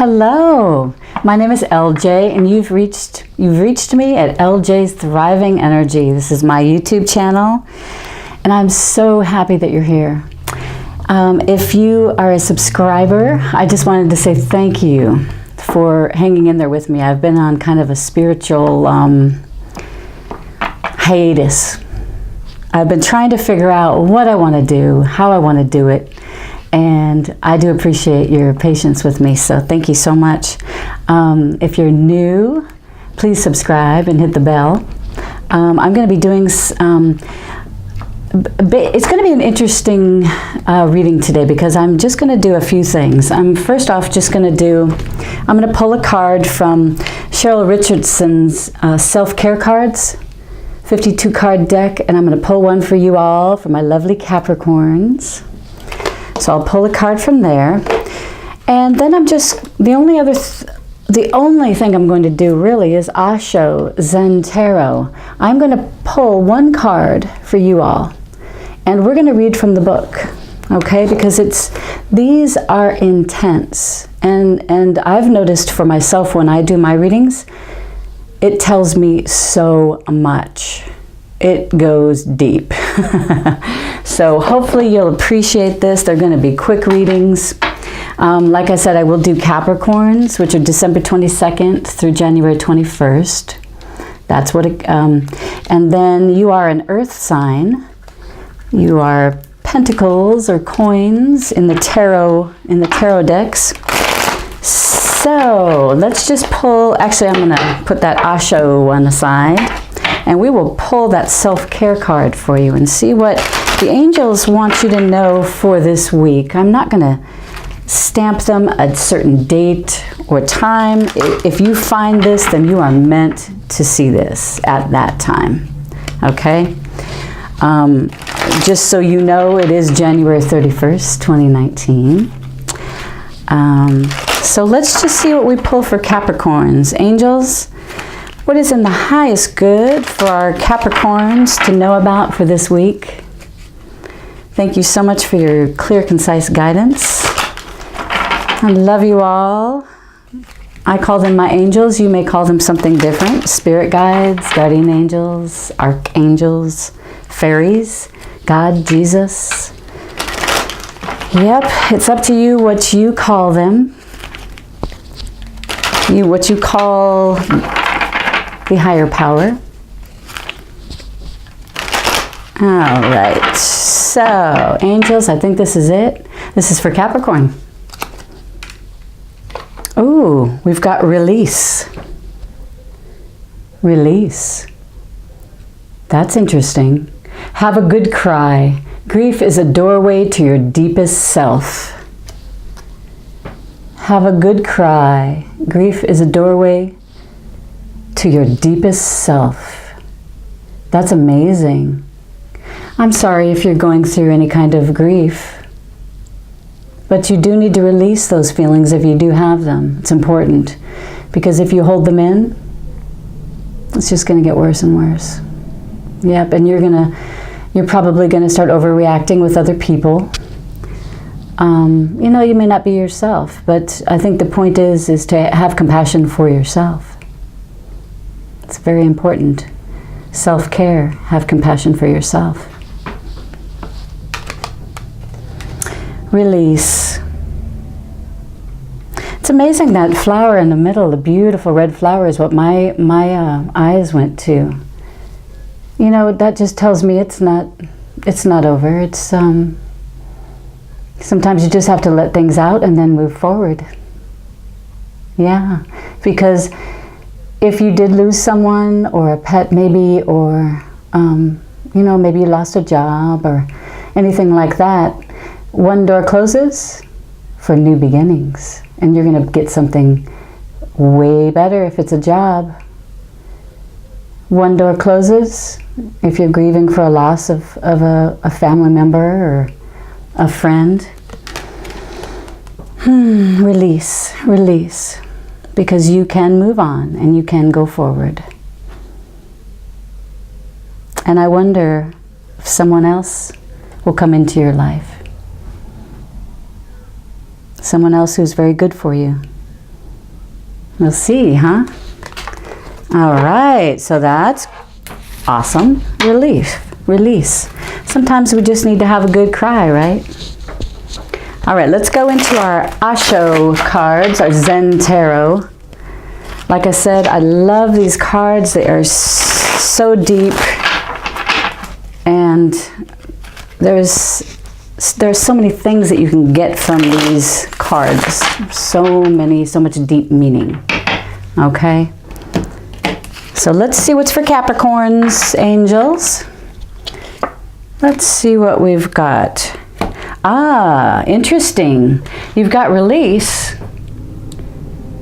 Hello, my name is LJ, and you've reached me at LJ's Thriving Energy. This is my YouTube channel, and I'm so happy that you're here. If you are a subscriber, I just wanted to say thank you for hanging in there with me. I've been on kind of a spiritual hiatus. I've been trying to figure out what I want to do, how I want to do it, and I do appreciate your patience with me, so thank you so much. If you're new, please subscribe and hit the bell. I'm going to be doing, it's going to be an interesting reading today because I'm just going to do a few things. I'm first off just going to I'm going to pull a card from Cheryl Richardson's self-care cards, 52 card deck, and I'm going to pull one for you all, for my lovely Capricorns. So I'll pull a card from there, and then I'm just, the only thing I'm going to do really is Osho Zen Tarot. I'm going to pull one card for you all, and we're going to read from the book, okay? Because these are intense, and I've noticed for myself when I do my readings, it tells me so much. It goes deep. So hopefully you'll appreciate this. They're going to be quick readings. Like I said, I will do Capricorns, which are December 22nd through January 21st. That's what and then you are an earth sign. You are pentacles or coins in the tarot decks. So let's just pull, actually I'm going to put that Osho one aside, and we will pull that self-care card for you and see what the angels want you to know for this week. I'm not going to stamp them a certain date or time. If you find this, then you are meant to see this at that time, okay? Just so you know, it is January 31st, 2019. So let's just see what we pull for Capricorns. Angels, what is in the highest good for our Capricorns to know about for this week? Thank you so much for your clear, concise guidance. I love you all. I call them my angels. You may call them something different. Spirit guides, guardian angels, archangels, fairies, God, Jesus. Yep, it's up to you what you call them. What you call the higher power. All right, so angels, I think this is it. This is for Capricorn. Ooh, we've got release. Release. That's interesting. Have a good cry. Grief is a doorway to your deepest self. Have a good cry. Grief is a doorway to your deepest self. That's amazing. I'm sorry if you're going through any kind of grief, but you do need to release those feelings if you do have them. It's important, because if you hold them in, it's just going to get worse and worse. Yep, and you're probably going to start overreacting with other people. You know, you may not be yourself, but I think the point is to have compassion for yourself. It's very important. Self-care, have compassion for yourself. Release. It's amazing that flower in the middle, the beautiful red flower, is what my eyes went to. You know, that just tells me it's not over. It's sometimes you just have to let things out and then move forward. Yeah, because if you did lose someone or a pet maybe, or you know, maybe you lost a job or anything like that, one door closes for new beginnings, and you're going to get something way better if it's a job. One door closes if you're grieving for a loss of a family member or a friend. Release, release, because you can move on and you can go forward. And I wonder if someone else will come into your life. Someone else who's very good for you. We'll see, huh? All right, so that's awesome. Release. Sometimes we just need to have a good cry, right? All right, let's go into our Osho cards, our Zen Tarot. Like I said, I love these cards. They are so deep, and there's so many things that you can get from these cards. So much deep meaning. Okay? So let's see what's for Capricorns, angels. Let's see what we've got. Ah, interesting. You've got release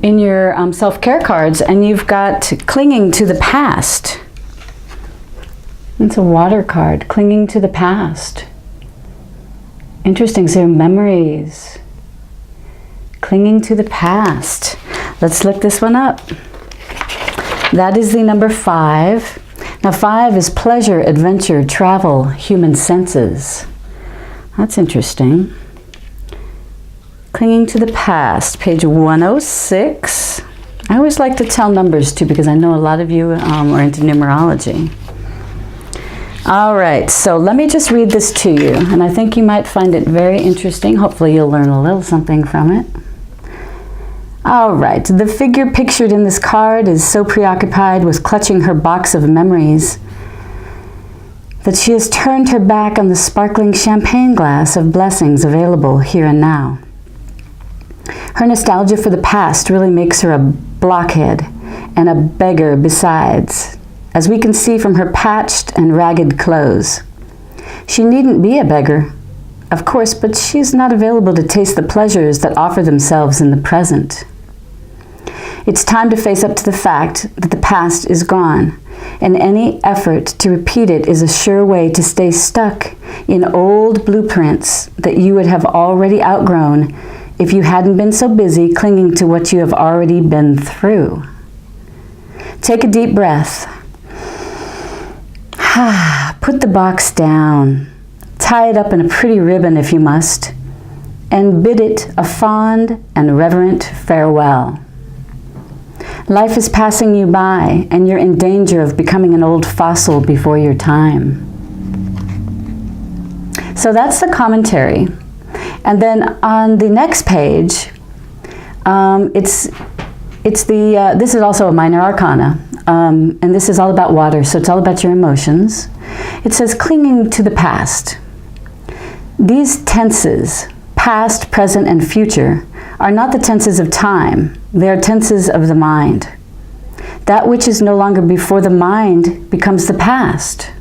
in your self-care cards, and you've got clinging to the past. It's a water card, clinging to the past. Interesting, so memories. Clinging to the past. Let's look this one up. That is the number 5. Now 5 is pleasure, adventure, travel, human senses. That's interesting. Clinging to the past, page 106. I always like to tell numbers too, because I know a lot of you are into numerology. All right, so let me just read this to you, and I think you might find it very interesting. Hopefully you'll learn a little something from it. All right, the figure pictured in this card is so preoccupied with clutching her box of memories that she has turned her back on the sparkling champagne glass of blessings available here and now. Her nostalgia for the past really makes her a blockhead and a beggar besides, as we can see from her patched and ragged clothes. She needn't be a beggar, of course, but she's not available to taste the pleasures that offer themselves in the present. It's time to face up to the fact that the past is gone, and any effort to repeat it is a sure way to stay stuck in old blueprints that you would have already outgrown if you hadn't been so busy clinging to what you have already been through. Take a deep breath. Put the box down. Tie it up in a pretty ribbon if you must, and bid it a fond and reverent farewell. Life is passing you by, and you're in danger of becoming an old fossil before your time. So that's the commentary. And then on the next page, this is also a minor arcana, and this is all about water, so it's all about your emotions. It says clinging to the past. These tenses, past, present, and future, are not the tenses of time. They are tenses of the mind. That which is no longer before the mind becomes the past.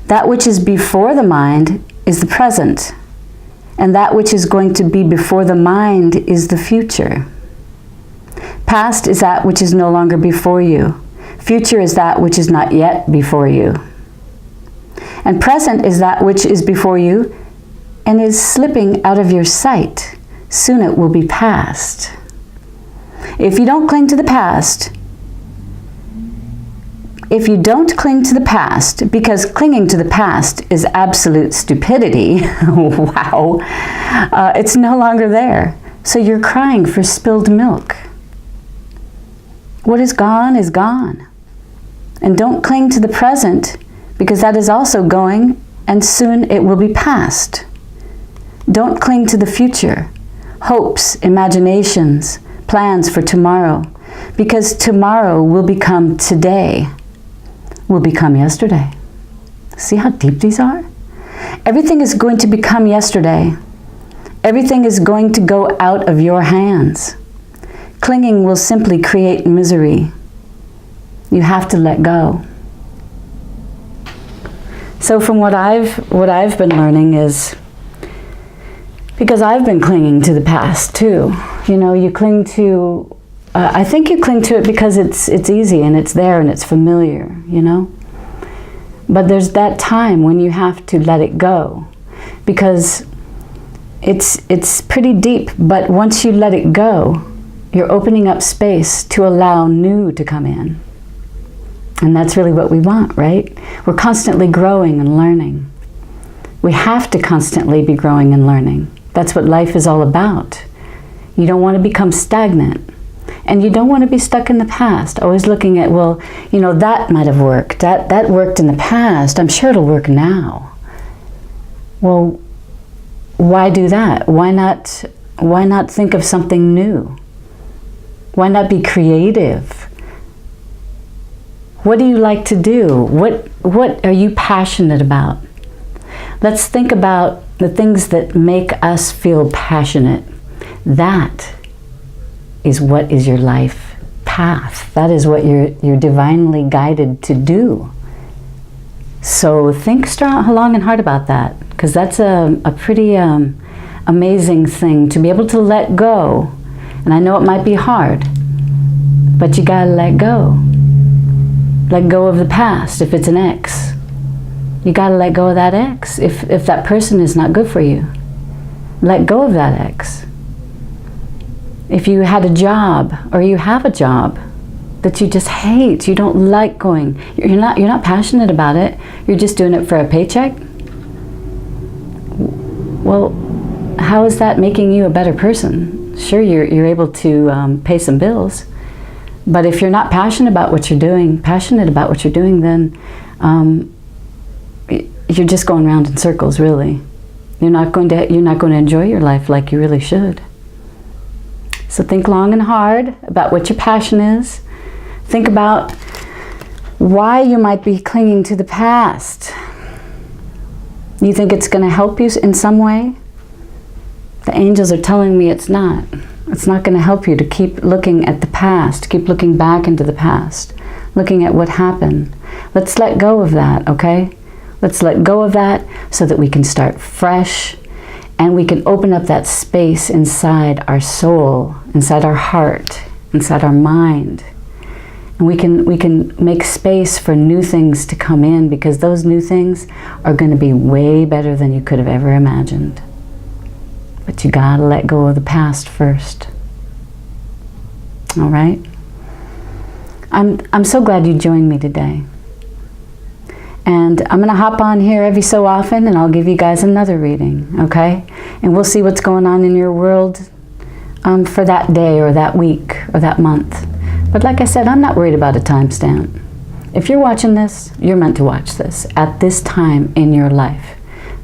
That which is before the mind is the present, and that which is going to be before the mind is the future. Past is that which is no longer before you. Future is that which is not yet before you. And present is that which is before you and is slipping out of your sight. Soon it will be past. If you don't cling to the past, because clinging to the past is absolute stupidity, wow, it's no longer there. So you're crying for spilled milk. What is gone is gone. And don't cling to the present, because that is also going, and soon it will be past. Don't cling to the future, hopes, imaginations, plans for tomorrow, because tomorrow will become today, will become yesterday. See how deep these are? Everything is going to become yesterday. Everything is going to go out of your hands. Clinging will simply create misery. You have to let go. So from what I've been learning is, because I've been clinging to the past too. You know, you cling to, I think you cling to it because it's easy and it's there and it's familiar, you know. But there's that time when you have to let it go, because it's pretty deep, but once you let it go, you're opening up space to allow new to come in. And that's really what we want, right? We're constantly growing and learning. We have to constantly be growing and learning. That's what life is all about. You don't want to become stagnant. And you don't want to be stuck in the past, always looking at, well, you know, that might have worked. That worked in the past. I'm sure it'll work now. Well, why do that? Why not think of something new? Why not be creative? What do you like to do? What are you passionate about? Let's think about the things that make us feel passionate. That is what is your life path. That is what you're divinely guided to do. So think long and hard about that, because that's a pretty amazing thing to be able to let go. And I know it might be hard, but you gotta let go. Let go of the past. If it's an ex, you gotta let go of that ex. If that person is not good for you, let go of that ex. If you had a job, or you have a job that you just hate, you don't like going, you're not passionate about it, you're just doing it for a paycheck, well, how is that making you a better person? Sure, you're able to pay some bills, but if you're not passionate about what you're doing, then you're just going around in circles, really. You're not going to enjoy your life like you really should. So think long and hard about what your passion is. Think about why you might be clinging to the past. You think it's going to help you in some way? The angels are telling me it's not. It's not going to help you to keep looking at the past, keep looking back into the past, looking at what happened. Let's let go of that, okay? Let's let go of that so that we can start fresh, and we can open up that space inside our soul, inside our heart, inside our mind. And we can make space for new things to come in, because those new things are going to be way better than you could have ever imagined. But you gotta let go of the past first. All right? I'm so glad you joined me today. And I'm gonna hop on here every so often, and I'll give you guys another reading, okay? And we'll see what's going on in your world for that day or that week or that month. But like I said, I'm not worried about a timestamp. If you're watching this, you're meant to watch this at this time in your life.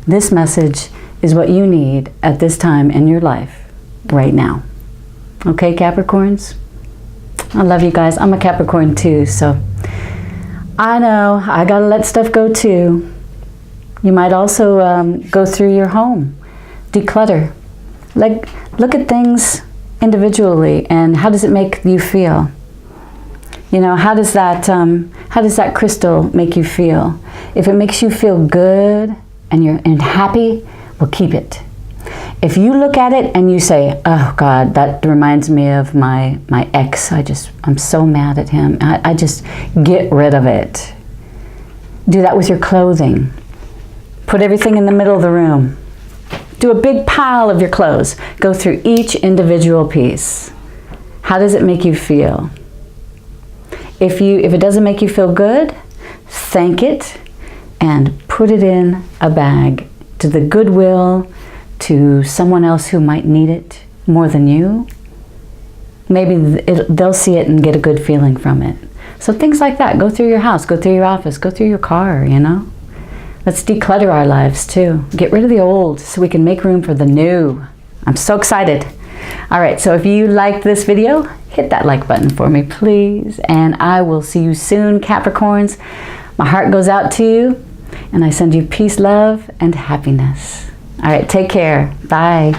This message is what you need at this time in your life right now. Okay, Capricorns? I love you guys. I'm a Capricorn too, so I know I gotta let stuff go too. You might also go through your home, declutter. Like, look at things individually, and how does it make you feel? You know, how does that crystal make you feel? If it makes you feel good and happy, well, keep it. If you look at it and you say, oh God, that reminds me of my ex, I'm so mad at him, I just get rid of it. Do that with your clothing. Put everything in the middle of the room. Do a big pile of your clothes. Go through each individual piece. How does it make you feel? If it doesn't make you feel good, thank it and put it in a bag to the Goodwill, to someone else who might need it more than you. Maybe they'll see it and get a good feeling from it. So things like that. Go through your house, go through your office, go through your car, you know. Let's declutter our lives too. Get rid of the old so we can make room for the new. I'm so excited. All right, so if you liked this video, hit that like button for me, please. And I will see you soon, Capricorns. My heart goes out to you, and I send you peace, love, and happiness. All right, take care. Bye.